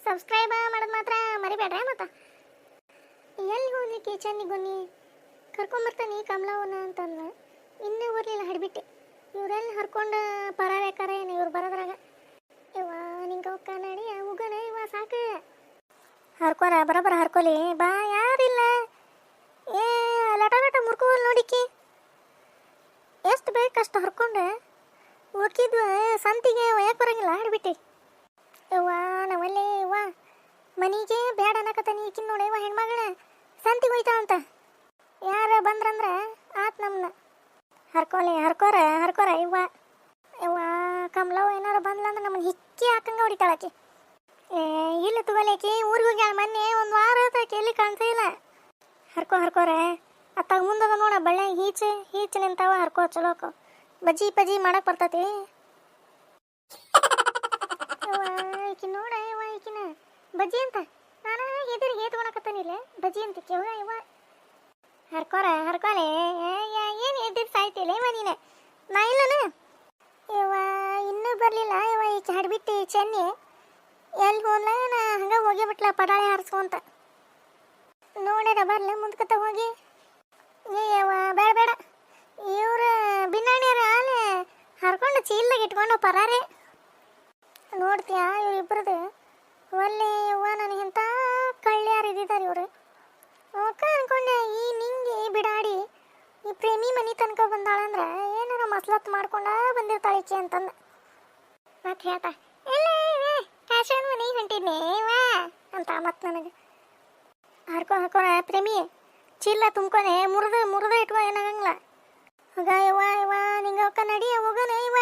Subscribe ಮಾಡೋದು ಮಾತ್ರ ಮರಿಬೇಡ್ರಿ. ಮತ್ತು ಎಲ್ಲಿ ಹೋಗ್ಲಿಕ್ಕೆ ಚೆನ್ನಿಗೊನ್ನಿ ಕರ್ಕೊಂಬರ್ತಾನೆ ಕಮಲವನ್ನ ಅಂತಂದ್ರೆ ಇನ್ನೂ ಬರಲಿಲ್ಲ ಹಡ್ಬಿಟ್ಟು. ಇವರೆಲ್ಲಿ ಹರ್ಕೊಂಡು ಪರಾರೇಕಾರ ಏನು ಇವ್ರು ಬರೋದ್ರಾಗ. ಇವ ನಿಂಗೆ ಅವಕ್ಕ ನಡಿ ಹೋಗೋಣ ಇವ ಸಾಕು. ಹರ್ಕೋರ ಬರೋಬ್ಬರ ಹರ್ಕೊಲಿ ಬಾ, ಯಾರಿಲ್ಲ. ಏ ಲಟ ಲಟ ಮುರ್ಕೋಲ್ ನೋಡಿಕಿ, ಎಷ್ಟು ಬೇಕಷ್ಟು ಹರ್ಕೊಂಡು ಉಳ್ಕಿದ್ವ ಸಂತಿಗೆ ಒಯ್ಯಕ್ಕೆ ಬರಂಗಿಲ್ಲ ಹಡ್ಬಿಟ್ಟು. ಇವ್ವ ನಾವಲ್ಲೇ ಇವ್ವ ಮನೆಗೆ ಬೇಡ ಅನ್ನಕತ್ತಾನೆ ಈಕಿನ ನೋಡಿ. ಇವ ಹೆಣ್ಮಗಳ ಸಂತಿಗೆ ಹೋಯ್ತಾ ಅಂತ ಯಾರು ಬಂದ್ರಂದ್ರೆ ಆತ್ ನಮ್ಮನ್ನ. ಹರ್ಕೋರ ಇವ್ವ. ಇವ್ವ ಕಮಲವ್ ಏನಾರು ಬಂದ್ಲಂದ್ರೆ ನಮ್ಮನ್ನ ಹಿಕ್ಕಿ ಹಾಕಂಗ ಹೊಡಿತಾಳಕಿ. ಇಲ್ಲ ತಗೋಲೇಕಿ ಊರಿಗೆ ಹೋಗ್ಯಾಳ ಮೊನ್ನೆ, ಒಂದು ವಾರ ಆತಾಕಿ ಎಲ್ಲಿ ಕಾಣ್ತಾ ಇಲ್ಲ. ಹರ್ಕೋರ ಅತ್ತಾಗ ಮುಂದಾಗ ನೋಡ ಬಳ್ಳೆ ಹೀಚ್ ನಿಂತಾವ. ಹರ್ಕೋ ಚಲೋಕು ಬಜ್ಜಿ ಪಜ್ಜಿ ಮಾಡಕ್ ಬರ್ತೈತಿ. ಈಕಿ ನೋಡ ಇವ ಈಕಿನ ಬಜ್ಜಿ ಅಂತ ನಾನು ಎದುರಿಗೆ ಏತ್ಕೊಳಕತ್ತಾನಿಲ್ಲ ಬಜ್ಜಿ ಅಂತ ಕೇಳ. ಇವ ಹರ್ಕೋಲೆ ಏನು ಎದ್ದಿದ್ದು ಸಾಯ್ತಿಲ್ಲ ಇವ ನೀನು. ನಾ ಇಲ್ಲನ ಇವ ಇನ್ನೂ ಬರಲಿಲ್ಲ. ಇವ ಈಚೆ ಹಡ್ಬಿಟ್ಟು ಚೆನ್ನಿ ಎಲ್ಲಿ ಹೋಗ್ಲ ನಾ ಹಂಗೆ ಹೋಗಿ ಬಿಟ್ಲ ಪಡಾಳೆ ಹಾರಿಸ್ಕೊಂತ. ನೋಡ್ಯಾರ ಬರ್ಲ ಮುಂದ್ಕತ್ತ ಹೋಗಿ. ಏವ ಬೇಡ ಇವ್ರ ಬಿನ್ನಾಣ್ಯಾರ ಅಲ್ಲೇ ಹರ್ಕೊಂಡು ಚೀಲ್ದಾಗ ಇಟ್ಕೊಂಡು ಪರಾರೆ. ನೋಡ್ತೀಯಾ ಇವ್ರಿಬ್ರದ್ದು ಒಳ್ಳೆ ಯವ್ವ ನನಗೆ ಎಂಥ ಕಳ್ಳ್ಯಾರು ಇದ್ದಿದ್ದಾರೆ ಇವರು. ಅವಕ್ಕ ಅನ್ಕೊಂಡೆ ಈ ನಿಂಗೆ ಬಿಡಾಡಿ ಈ ಪ್ರೇಮಿ ಮನೆ ತನಕ ಬಂದಾಳಂದ್ರೆ ಏನಾರ ಮಸ್ಲತ್ ಮಾಡ್ಕೊಂಡ ಬಂದಿರ್ತಾಳಿಕೆ ಅಂತಂದು ಮತ್ತೆ ಹೇಳ್ತಾ ಇಲ್ಲ ಕಾಶನ್ ಮನೆ ಹೊಂಟಿದ್ನೇ ವಾ ಅಂತ ಮತ್ತೆ ನನಗೆ. ಹರ್ಕೋರ ಪ್ರೇಮಿ ಚೀಲ ತುಂಬ್ಕೊನೆ ಮುರಿದು ಇಟ್ಕೋ ಏನಾಗಂಗಿಲ್ಲ. ಆಗ ಯವ್ವ ನಿಂಗೆ ಅವಕ್ಕ ನಡಿ ಹೋಗೋಣ ಇವ.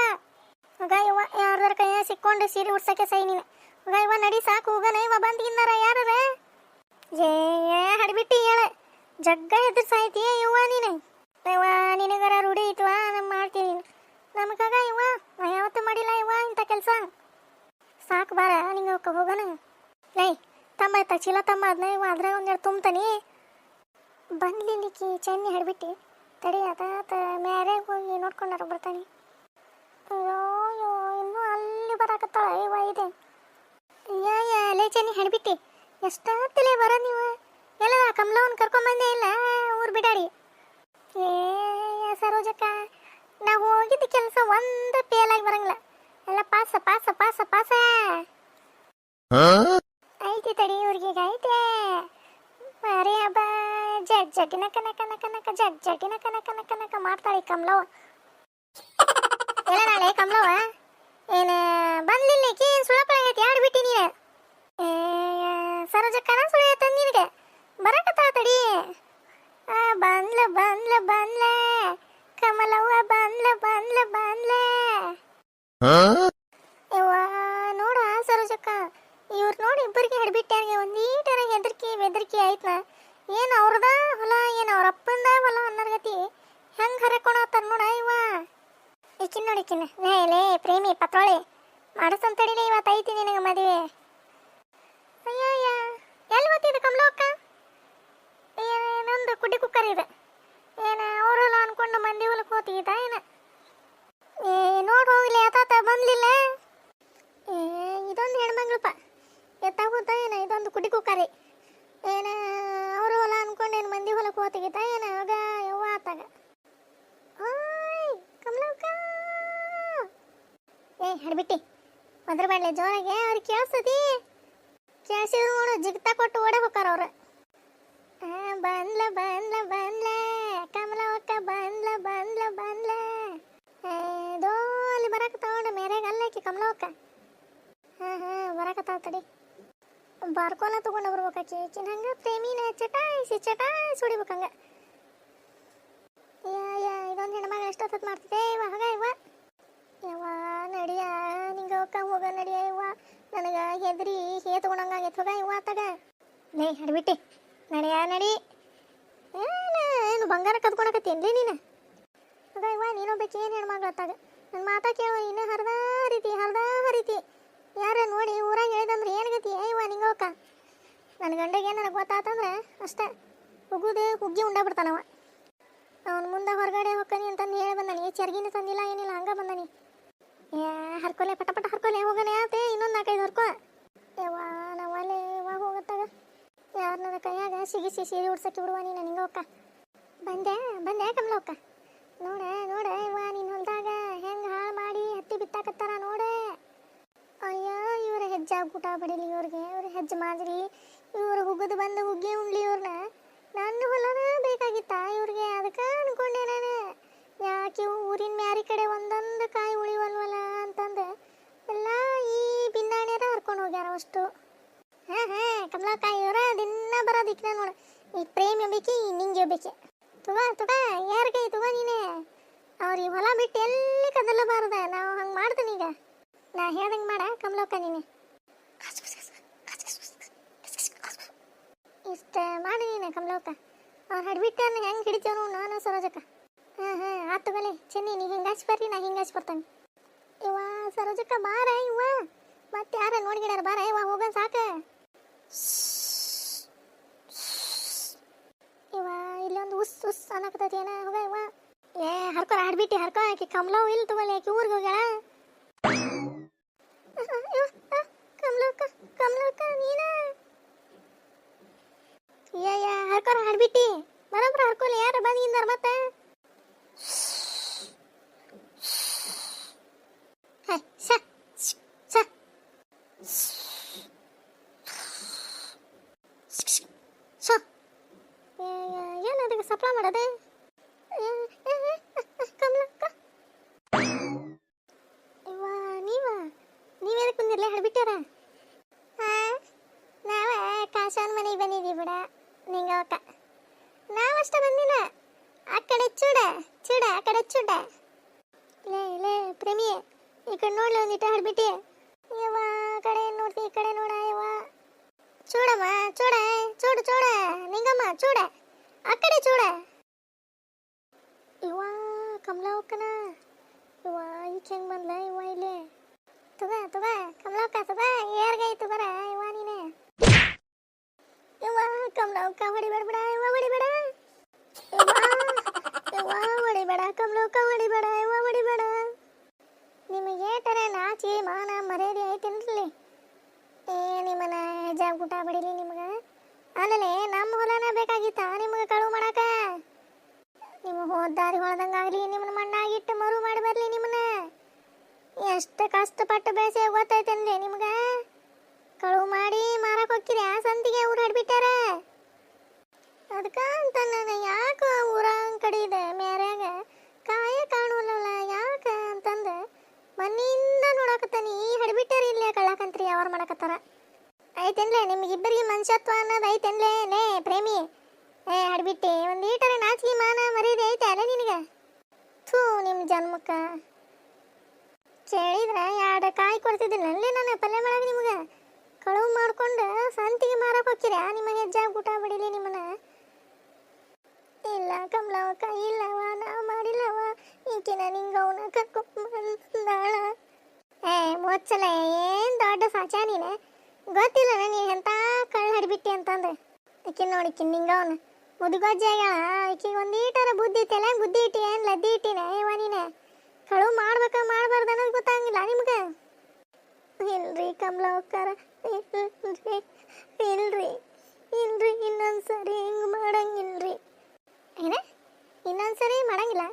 ಆಗ ಯವ್ವ ಯಾರ್ದಾರ ಕೈಯ ಸಿಕ್ಕೊಂಡು ಸೀರೆ ಉಡ್ಸಕ್ಕೆ ಸೈ ನೀನು. ಆಗ ಇವ ನಡಿ ಸಾಕು ಹೋಗೋಣ ಇವ ಬಂದಿದ್ದಾರ ಯಾರ ಹಡ್ಬಿಟ್ಟು ಹೇಳ ಜಗ್ಗ ಎದುರು ಸಾಯ್ತೀಯ ಇವ್ವ ನೀನು. ಇವ ನಿನಗರ ರೂಢಿ ಇಟ್ವಾ ನಮ್ಮ ಮಾಡ್ತೀನಿ ನಮಗಾಗ ಇವ ಯಾವತ್ತೂ ಮಾಡಿಲ್ಲ ಇವ ಇಂಥ ಕೆಲಸ. ಸಾಕು ಬಾರ ನಿಂಗೆ ಅವಕ್ಕ ಹೋಗೋಣ. ಲೈ ತಮ್ಮ ಚೀಲ ತಮ್ಮ ಅದನ್ನ ಇವ ಅದ್ರಾಗ ಒಂದೆರಡು ತುಂಬ್ತಾನೆ. ಬಂದ್ಲಿಕ್ಕೆ ಚೆನ್ನಿ ಹಡ್ಬಿಟ್ಟು ತಡಿ ಆತ ಮ್ಯಾರೇಗೆ ಹೋಗಿ ನೋಡ್ಕೊಂಡಾರ ಬರ್ತಾನೆ. ಅಯ್ಯೋ ಇನ್ನೂ ಅಲ್ಲಿ ಬರಾಕತ್ತಾಳ ಇವ ಇದೆ. ಲೇ ಚೆನ್ನಿ ಹಡ್ಬಿಟ್ಟು ಎಷ್ಟಾಗ್ತಿಲ್ಲ ಬರ ನೀವು. ಎಲ್ಲ ಕಮಲವನ್ನ ಕರ್ಕೊಂಬಂದೇ ಇಲ್ಲ ಊರು ಬಿಡಾಡಿ. ಸರೋಜಕ್ಕ ನಾವು ಹೋಗಿದ್ದ ಕೆಲಸ ಒಂದು ಫೇಲಾಗಿ ಬರಂಗಿಲ್ಲ, ಎಲ್ಲ ಪಾಸ ಐತಿ. ತಡಿ ಇವ್ರಿಗೆ ಐತೆ ಮರಿ ಹಬ್ಬ ಜಡ್ಜಟಿನ ಕನಕ ಮಾಡ್ತಾಳೆ ಕಮಲವ. ಎಲ್ಲ ನಾಳೆ ಕಮಲವ ಏನು ಬಂದ್ಲಿಲ್ಲ ಏನು ಸುಳಪಳಗೈತಿ ಆಡ್ಬಿಟ್ಟಿ ನೀನು. ಸರೋಜಕ್ಕನ ಸುಳಿಯತ್ತ ನಿನಗೆ ಬರಕತ್ತ ತಡಿ. ಬಂದ್ಲ ಕಮಲವ್ವ ಬಂದ್ಲ. ಯವ್ವ ನೋಡ ಸರೋಜಕ್ಕ ಇವ್ರು ನೋಡಿ ಇಬ್ಬರಿಗೆ ಹಿಡ್ಬಿಟ್ಟಾರಿಗೆ ಒಂದೀಟರ ಬೆದರಿಕೆ ಆಯ್ತನ. ಏನು ಅವ್ರದ ಹೊಲ ಏನು ಅವ್ರ ಅಪ್ಪಂದ ಹೊಲ ಅನ್ನರ್ಗತಿ ಹೆಂಗೆ ಹರಕೊಳತ್ತಾರ ನೋಡ ಇವ. ಈಕಿನ್ ನೋಡಿಕಿನ್ನ ಲೇ ಪ್ರೇಮಿ ಪತ್ರೋಳಿ ಮಾಡಿಸಂತಡಿಲೆ ಇವತ್ತು ಐತಿ ನಿನಗೆ ಮದುವೆ. ಅಯ್ಯಯ್ಯ ಎಲ್ಲಿ ಗೊತ್ತಿದೆ ಕಮಲಕ್ಕ? ಏನೊಂದು ಕುಡ್ಡಿ ಕುಕ್ಕರ್ ಇದೆ ಏನು ಅವರೆಲ್ಲ ಅನ್ಕೊಂಡು ಮಂದಿ ಹೊಲಕ್ಕೆ ಹೋಗ್ತಿದ್ದ ಏನು. ನೋಡಿ ಹೋಗ್ಲಿ ಆತಾತ ಬಂದ್ಲಿಲ್ಲ. ಇದೊಂದು ಹೆಣ್ಮಗ್ಳಪ್ಪ ಎತ್ತಾಗುತ್ತಾ ಏನು ಇದೊಂದು ಕುಡ್ಡಿ ಕುಕ್ಕರಿ ಏನು ಅವರು ಹೊಲ ಅನ್ಕೊಂಡು ಏನು ಮಂದಿ ಹೊಲಕ್ಕೆ ಹೋಗ್ತಿಗಿತ್ತ ಏನು. ಆಗ ಯವ್ವ ಆತಾಗ ಓಯ್ ಕಮಲಕ್ಕ ಹಡ್ಬಿಟ್ಟಿ ಅದ್ರ ಬಾಡ್ಲೆ ಜೋರಾಗೆ ಅವ್ರಿಗೆ ಕೇಳಿಸ್ತತಿ. ಕೇಳಿಸಿದ್ರು ನೋಡು ಜಿಗ್ತಾ ಕೊಟ್ಟು ಓಡ ಹೋಗಾರ ಅವ್ರು. ಬಂದ್ಲ ಕಮಲವಕ್ಕ ಬಂದ್ಲ ದೋ ಅಲ್ಲಿ ಬರಾಕತ್ತಾವ ನೋಡು ಮೇರೆಗೆ ಅಲ್ಲಾಕಿ ಕಮಲವಕ್ಕ. ಹಾಂ ಬರಾಕತ್ತಾವ ತಡಿ ಬಾರ್ಕೋಲ ತಗೊಂಡು ಬರ್ಬೇಕಾಕಿ. ಈಕಿನ ಹಂಗೆ ಪ್ರೇಮಿನ ಚಟಾಯಿಸಿ ಹೊಡಿಬೇಕಂಗ. ಇದೊಂದು ಹೆಣ್ಮಗ ಎಷ್ಟೊತ್ತು ಮಾಡ್ತಿದ್ದೆ ಇವ ಯವ್ವ ನಡಿಯ ನಿಂಗೆ ಅವಕ್ಕ ಹೋಗ ನಡಿಯ ಇವ್ವ. ನನಗೆ ಹೆದ್ರಿ ತಗೊಂಡಂಗಾಗೈತೆ ಹೋಗ ಇವ್ವ ತಗ. ಲೇ ಹಡ್ಬಿಟ್ಟಿ ನಡಿ. ಏನು ಬಂಗಾರ ಕದ್ಕೊಳಕತ್ತೇನ್ಲಿ ನೀನು. ಆಗ ಇವ ನೀನೊಬ್ಬಕ್ಕೆ ಏನು ಹೆಣ್ಮಗ್ಳತ್ತಾಗ ನನ್ನ ಮಾತಾ ಕೇಳುವ ಇನ್ನೂ ಹರಿದ ಹರಿತಿ ಯಾರ ನೋಡಿ ಊರಾಗ ಹೇಳಿದಂದ್ರೆ ಏನು ಗತಿ ಇವ ನಿಂಗವಕ್ಕ. ನನ್ನ ಗಂಡಗೆ ಏನಾರ ಗೊತ್ತಾತಂದ್ರೆ ಅಷ್ಟೇ ಹುಗ್ಗಿ ಉಂಡಾಗ್ಬಿಡ್ತಾನವ. ಅವನ ಮುಂದೆ ಹೊರಗಡೆ ಹೋಗ್ತಾನೆ ಅಂತಂದು ಹೇಳಿ ಬಂದಾನೆ. ಚರ್ಗಿನ ತಂದಿಲ್ಲ ಏನಿಲ್ಲ ಹಂಗೆ ಬಂದಾನೆ. ಹರ್ಕೊಲೆ ಪಟ ಹರ್ಕೊಲೆ ಹೋಗನೆ ಆತೆ ಇನ್ನೊಂದು 4-5 ಹರ್ಕೊ. ಯವ್ವ ನಾವು ಗಿಸಿ ಸೀರೆ ಉಡ್ಸಕ್ಕೆ ಬಿಡುವ ನೀನು ನಿಂಗೆ ಹೋಕ್ಕ ಬಂದೆ ಬಂದೆ ಕಮಲಕ್ಕ ನೋಡ ನೋಡ ಇವ ನೀನು ಹೊಲ್ದಾಗ ಹೆಂಗೆ ಹಾಳು ಮಾಡಿ ಹತ್ತಿ ಬಿತ್ತಾಕತ್ತಾರ ನೋಡೆ ಅಯ್ಯೋ ಇವ್ರ ಹೆಜ್ಜೆ ಊಟ ಬಡಿಲಿ ಇವ್ರಿಗೆ ಇವ್ರ ಹೆಜ್ಜೆ ಮಾದ್ರಿ ಇವ್ರು ಹುಗ್ಗದು ಬಂದು ಹುಗ್ಗಿ ಉಣ್ಲಿ ಇವ್ರನ್ನ ನನ್ನ ಹೊಲನ ಬೇಕಾಗಿತ್ತ ಇವ್ರಿಗೆ ಅದಕ್ಕೆ ಅನ್ಕೊಂಡೆ ನಾನು ಯಾಕೆ ಊರಿನ ಮ್ಯಾರಿ ಕಡೆ ಒಂದೊಂದು ಕಾಯಿ ಉಳಿವಲ್ವಲ್ಲ ಅಂತಂದು ಎಲ್ಲ ಈ ಬಿನ್ನಾಣ್ಯರ ಹರ್ಕೊಂಡು ಹೋಗ್ಯಾರ ಅಷ್ಟು ಹಾಂ ಕಮಲಕ್ಕ ಇವರ ದಿನ ಬರೋದಿಕ್ಕೆ ನೋಡು ಈ ಪ್ರೇಮಿ ಬೇಕಿ ನಿಂಗೆ ಬೇಕಿ ತುಗ ಯಾರಿಗೆ ತುಗ ನೀನೆ ಅವ್ರಿಗೆ ಹೊಲ ಬಿಟ್ಟು ಎಲ್ಲಿ ಕದಲಬಾರ್ದ ನಾವು ಹಂಗೆ ಮಾಡ್ತೀನಿ ಈಗ ನಾ ಹೇಳ್ದಂಗೆ ಮಾಡ ಕಮಲಕ್ಕ ನೀನೆ ಇಷ್ಟ ಮಾಡಿ ನೀನೆ ಕಮಲಕ್ಕ ಅವ್ರು ಹಡ್ಬಿಟ್ಟನ್ನ ಹೆಂಗೆ ಹಿಡಿತೇವನು ನಾನು ಸರೋಜಕ್ಕ ಹಾಂ ಆತು ಬಲೆ ಚೆನ್ನಿ ನೀ ಹಿಂಗಾಚಿ ಬರ್ರಿ ನಾ ಹಿಂಗಾಚಿ ಬರ್ತಾನೆ ಇವ ಸರೋಜಕ್ಕ ಬಾರ ಇವ ಮತ್ತೆ ಯಾರ ನೋಡ್ಗಿಡಾರ ಬಾರ ಇವ ಹೋಗೋಣ ಸಾಕ ಇವ ಇಲ್ಲೊಂದು ಉಸ್ ಅನ್ನಕತ್ತೈತಿ ಏನ ಹೋಗ ಇವ ಏ ಹರ್ಕೊರ ಹಾಡ್ಬಿಟ್ಟಿ ಹರ್ಕೊ ಆಕಿ ಕಮಲವ್ ಇಲ್ಲ ತಗೊಳ್ಳಿ ಆಕಿ ಊರಿಗೆ ಹೋಗ್ಯಾಳ ಕಮಲಕ್ಕ ನೀನ ಏ ಹರ್ಕೊರ ಹಾಡ್ಬಿಟ್ಟಿ ಬರೋಬ್ರ ಹರ್ಕೊಲಿ ಯಾರ ಬಂದಿಂದಾರ ಮತ್ತೆ ಏನದಕ್ಕೆ ಸಪ್ಲ ಮಾಡೋದೆ ಕಮಲಕ್ಕ ಇವ ನೀವೇದಕ್ಕೆ ಬಂದಿರಲೇ ಹಡ್ಬಿಟ್ಟಾರ ನಾವೇ ಕಾಶವನ್ ಮನೆಗೆ ಬಂದಿದ್ದೀವಿ ಬಿಡ ನಿಂಗ ಅವಕ್ಕ ನಾವಷ್ಟ ಬಂದಿಲ್ಲ ಆ ಕಡೆ ಚೂಡ ಆ ಕಡೆ ಚೂಡ ಲೇ ಪ್ರೇಮಿ ಈ ಕಡೆ ನೋಡ್ಲಿ ಒಂದಿಟ್ಟು ಹಡ್ಬಿಟ್ಟಿ ಇವ ಆ ಕಡೆ ನೋಡ್ತಿ ಈ ಕಡೆ ನೋಡ ಇವ ಚೂಡಮ್ಮ ಚೂಡ ನಿಂಗಮ್ಮ ಚೂಡ ಆ ಕಡೆ ಚೂಡ ಇವ ಕಮಲಕ್ಕನ ಇವ ಈಕೆ ಹೆಂಗ್ ಬಂದ್ಲ ಇವ ಇಲ್ಲಿ ತುಗ ಕಮಲಕ್ಕ ತುಗ ಯಾರ್ಗಾಯ್ತು ಬರ ಇವ ನೀನೆ ಇವ ಕಮಲಕ್ಕ ಹೊಡಿಬೇಡ ಇವ ಹೊಡಿಬೇಡ ಕಮಲಕ್ಕ ಹೊಡಿಬೇಡ ಇವ ಹೊಡಿಬೇಡ ನಿಮಗೆ ಏಟರ ನಾಚಿ ಮಾನ ಮರ್ಯಾದೆ ಐತೇನ್ರಿ ನಿಮ್ಮನ್ನ ಹೆಜ್ಜಾಗ ಊಟ ಬಡಿಲಿ ನಿಮ್ಗೆ ಅಲ್ಲಲೇ ನಮ್ಮ ಹೊಲನ ಬೇಕಾಗಿತ್ತ ನಿಮ್ಗೆ ಕಳುವು ಮಾಡಕ ನಿಮ್ಮ ಹೋದಾರಿ ಹೊಳದಂಗಾಗ್ಲಿ ನಿಮ್ಮನ್ನ ಮಣ್ಣಾಗಿಟ್ಟು ಮರು ಮಾಡಿ ಬರ್ಲಿ ನಿಮ್ಮನ್ನ ಎಷ್ಟು ಕಷ್ಟಪಟ್ಟು ಬೆಳೆಸಿ ಗೊತ್ತೈತೇನ್ರಿ ನಿಮ್ಗೆ ಕಳುವು ಮಾಡಿ ಮಾರಕ್ಕೆ ಹೋಗ್ತೀರಿ ಆ ಸಂತಿಗೆ ಊರು ಹಡ್ಬಿಟ್ಟಾರ ಅದಕ್ಕೆ ಅಂತ ನಾನು ಯಾಕೆ ಊರಂಗ್ ಕಡಿದೆ ಮೇರ್ಯಾಗ ಕಾಯ ಕಾಣುವಲ್ಲ ಯಾಕೆ ಅಂತಂದು ಮನೆಯಿಂದ ನೋಡಕತ್ತಾನೆ ಈ ಹಡ್ಬಿಟ್ಟಾರ ಇಲ್ಲೇ ಕಳ್ಳಕಂತ್ರಿ ಅವ್ರು ಮಾಡಕತ್ತಾರ ಐತೇನ್ಲೇ ನಿಮ್ಗಿಬ್ಬರಿಗೆ ಮನುಷ್ಯತ್ವ ಅನ್ನೋದು ಐತೇನ್ಲೇ ಲೇ ಪ್ರೇಮಿ ಹಡ್ಬಿಟ್ಟೆ ಒಂದು ಈಟರ ನಾಚಿಕೆ ಮಾನ ಮರ್ಯಾದೆ ಐತೆ ಅಲ್ಲ ನಿನಗೆ ಥೂ ನಿಮ್ಮ ಜನ್ಮಕ್ಕ ಕೇಳಿದ್ರೆ ಎರಡು ಕಾಯಿ ಕೊಡ್ತಿದ್ದೀನಲ್ಲೇ ನಾನು ಪಲ್ಯ ಮಾಡಾಗ ನಿಮ್ಗೆ ಕಳುವು ಮಾಡ್ಕೊಂಡು ಸಂತಿಗೆ ಮಾರಕ್ಕೆ ಹೋಗ್ತೀರ ನಿಮ್ಮ ಹೆಜ್ಜಾಗ ಊಟ ಬಡಿಲಿ ನಿಮ್ಮನ್ನ ಇಲ್ಲ ಕಮಲಕ್ಕ ಇಲ್ಲವ ನಾ ಮಾಡಿಲ್ಲವ ಈಕಿನ ನಿಂಗೆ ಅವನ ಕರ್ಕೊಂಬಂದಾಳ ಮುಚ್ಚಲ ಏನು ದೊಡ್ಡ ಸಾಚ ನೀನು ಗೊತ್ತಿಲ್ಲ ನೀ ಎಂತ ಕಳ್ಳು ಹಡ್ಬಿಟ್ಟಿ ಅಂತಂದ್ರೆ ಈಕಿನ ನೋಡಿಕಿನ್ ನಿಂಗೆ ಅವನು ಮುದುಗೊಜ್ಜೆ ಆಗ್ಯಾಳ ಈಕಿಗೆ ಒಂದು ಈಟರ ಬುದ್ಧಿ ತಲೆ ಬುದ್ಧಿ ಇಟ್ಟಿ ಏನು ಲದ್ದಿ ಇಟ್ಟಿನ ಇವ ನೀನೆ ಕಳುವು ಮಾಡ್ಬೇಕ ಮಾಡಬಾರ್ದು ಅನ್ನೋದು ಗೊತ್ತಾಗಿಲ್ಲ ನಿಮ್ಗೆ ಇಲ್ರಿ ಕಮಲಕ್ಕರ ಇಲ್ರಿ ಇನ್ನೊಂದ್ಸರಿ ಹಿಂಗೆ ಮಾಡಂಗಿಲ್ರಿ ಏನ ಇನ್ನೊಂದ್ಸರಿ ಮಾಡಂಗಿಲ್ಲ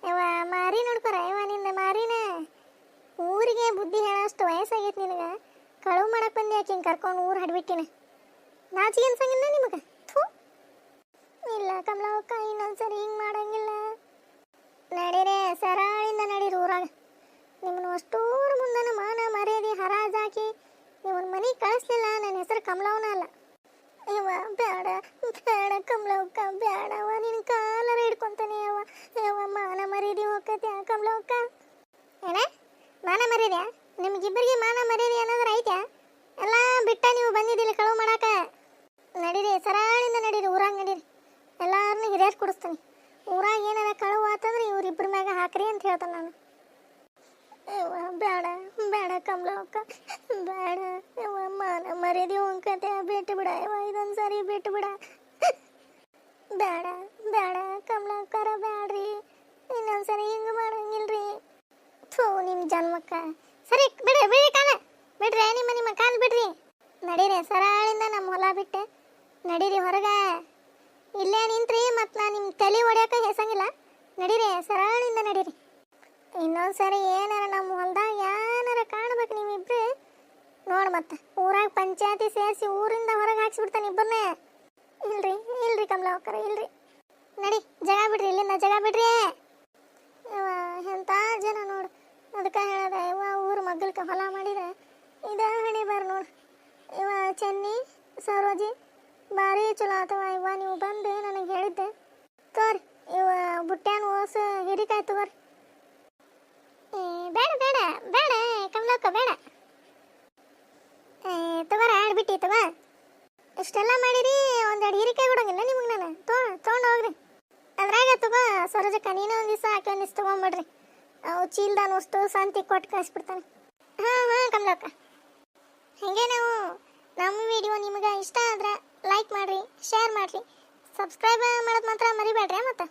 ಇವ ಮಾರಿ ನೋಡ್ಕೊರ ಇವ ನಿಂದ ಮಾರಿನ ಊರಿಗೆ ಬುದ್ಧಿ ಹೇಳೋಷ್ಟು ವಯಸ್ಸಾಗೈತಿ ನಿನಗೆ ಕಳುವು ಮಾಡಕ್ಕೆ ಬಂದು ಯಾಕೆ ಹಿಂಗೆ ಕರ್ಕೊಂಡು ಊರು ಹಡ್ಬಿಟ್ಟಿನ ನಾಚಿಗೆ ಅನ್ಸಂಗಿಲ್ಲ ನಿಮಗೆ ಥೂ ಇಲ್ಲ ಕಮಲಕ್ಕ ಇನ್ನೊಂದ್ಸರಿ ಹಿಂಗೆ ಮಾಡಂಗಿಲ್ಲ ನಡೀರಿ ಸರಾಳಿಂದ ನಡೀರಿ ಊರಾಗ ನಿಮ್ಮನ್ನು ಅಷ್ಟೂರ ಮುಂದನ ಮಾನ ಮರ್ಯಾದೆ ಹರಾಜಾಕಿ ನಿಮ್ಮನ್ನ ಮನೆಗೆ ಕಳಿಸ್ಲಿಲ್ಲ ನನ್ನ ಹೆಸರು ಕಮಲವನ ಅಲ್ಲ ಇವ ಬೇಡ ಕಮಲಕ್ಕ ಬೇಡವ ನಿನ್ನ ಕಾಲರ ಹಿಡ್ಕೊಂತಾನೆ ಯವ ಮಾನ ಮರ್ಯಾದೆ ಹೋಗತ್ತೆ ಕಮಲಕ್ಕ ಏನ ಮಾನ ಮರ್ಯಾದೆ ನಿಮ್ಗಿಬ್ಬರಿಗೆ ಮಾನ ಮರ್ಯಾದೆ ಅನ್ನೋದ್ರ ಐತೆ ಎಲ್ಲ ಬಿಟ್ಟ ನೀವು ಬಂದಿದ್ದಿಲ್ಲ ಕಳುವು ಮಾಡಾಕ ನಡೀರಿ ಸರಾಳಿಂದ ನಡೀರಿ ಊರಾಗ ನಡೀರಿ ಎಲ್ಲಾರನ್ನೂ ಹಿರಿಯರ್ ಕೊಡಿಸ್ತೀನಿ ಊರಾಗ ಏನಾರ ಕಳುವು ಆತಂದ್ರೆ ಇವ್ರಿಬ್ಬರ ಮ್ಯಾಗ ಹಾಕ್ರಿ ಅಂತ ಹೇಳ್ತಾನೆ ನಾನು ಬೇಡ ಕಮಲಕ್ಕ ಬೇಡ ಯವ ಮಾನ ಮರ್ಯಾದೆ ಹೋಗತ್ತೆ ಬಿಟ್ಟು ಬಿಡ ಯವ ಇದೊಂದು ಸಾರಿ ಬಿಟ್ಟು ಬಿಡ ಬೇಡ ಕಮಲಕ್ಕರ ಬ್ಯಾಡ್ರಿ ಇನ್ನೊಂದ್ಸರಿ ಹಿಂಗೆ ಮಾಡಂಗಿಲ್ರಿ ಥೂ ನಿಮ್ಮ ಜನ್ಮಕ್ಕ ಸರಿ ಬಿಡ್ರಿ ಕಾಲ ಬಿಡ್ರಿ ನಿಮ್ಮ ಕಾಲು ಬಿಡ್ರಿ ನಡೀರಿ ಸರಾಳಿಂದ ನಮ್ಮ ಹೊಲ ಬಿಟ್ಟೆ ನಡೀರಿ ಹೊರಗೆ. ಇಲ್ಲೇ ನಿಂತ್ರಿ ಮತ್ತು ನಾನು ನಿಮ್ಮ ತಲೆ ಹೊಡ್ಯಾಕ ಹೆಸಂಗಿಲ್ಲ. ನಡೀರಿ, ಸರಳಿಂದ ನಡೀರಿ. ಇನ್ನೊಂದ್ಸರಿ ಏನಾರ ನಮ್ಮ ಹೊಲ್ದಾಗ ಏನಾರ ಕಾಣ್ಬೇಕು ನೀವಿಬ್ರು ನೋಡಿ, ಮತ್ತೆ ಊರಾಗ ಪಂಚಾಯತಿ ಸೇರಿಸಿ ಊರಿಂದ ಹೊರಗೆ ಹಾಕ್ಸಿಬಿಡ್ತಾನೆ ಇಬ್ಬರನ್ನೇ. ಇಲ್ರಿ ಇಲ್ರಿ ಕಮಲಾಕರ, ಇಲ್ರಿ. ನಡಿ, ಜಗ ಬಿಡ್ರಿ, ಇಲ್ಲಿಂದ ಜಗ ಬಿಡ್ರಿ. ಎಂಥ ಜನ ನೋಡು. ಅದಕ್ಕೆ ಹೇಳದ ಇವ ಊರು ಮಗ್ಗಲ್ಕ ಹೊಲ ಮಾಡಿದ ಇದ ಹಣೆ ಬಾರ ನೋಡು. ಇವ ಚೆನ್ನಿ ಸರೋಜಿ ಭಾರಿ ಚಲೋ ಆತವ. ಇವ ನೀವು ಬಂದು ನನಗೆ ಹೇಳಿದ್ದೆ ತೋರಿ. ಇವ ಬುಟ್ಟ್ಯಾನ ಓಸು ಹಿರಿಕಾಯಿ ತಗೋರಿ. ಬೇಡ ಬೇಡ ಬೇಡ ಕಮಲಕ್ಕ, ಬೇಡ. ತಗೋರ ಆಡ್ಬಿಟ್ಟಿ ತಗೋ. ಇಷ್ಟೆಲ್ಲ ಮಾಡಿರಿ, ಒಂದೆರಡು ಹೀರಿಕಾಯಿ ಕೊಡೋಂಗಿಲ್ಲ ನಿಮಗೆ ನಾನು. ತೊಗೊಂಡು ಹೋಗ್ರಿ. ಅದ್ರಾಗ ತಗೋ ಸರೋಜಕ್ಕ, ನೀನು ಒಂದು ದಿವಸ ಆಕೆ ಒಂದು ದಿವಸ ತೊಗೊಂಬಿಡ್ರಿ. ಅವು ಚೀಲ್ದಾನ ವಸ್ತು ಸಂತಿ ಕೊಟ್ಟು ಕಳಿಸ್ಬಿಡ್ತಾನೆ. ಹಾಂ ಕಮಲಕ್ಕ. ಹಾಗೆ ನಮ್ಮ ವಿಡಿಯೋ ನಿಮಗೆ ಇಷ್ಟ ಆದ್ರೆ ಲೈಕ್ ಮಾಡಿರಿ, ಶೇರ್ ಮಾಡಿರಿ, ಸಬ್ಸ್ಕ್ರೈಬ್ ಮಾಡೋದು ಮಾತ್ರ ಮರಿಬೇಡ್ರಿ. ಮತ್ತೆ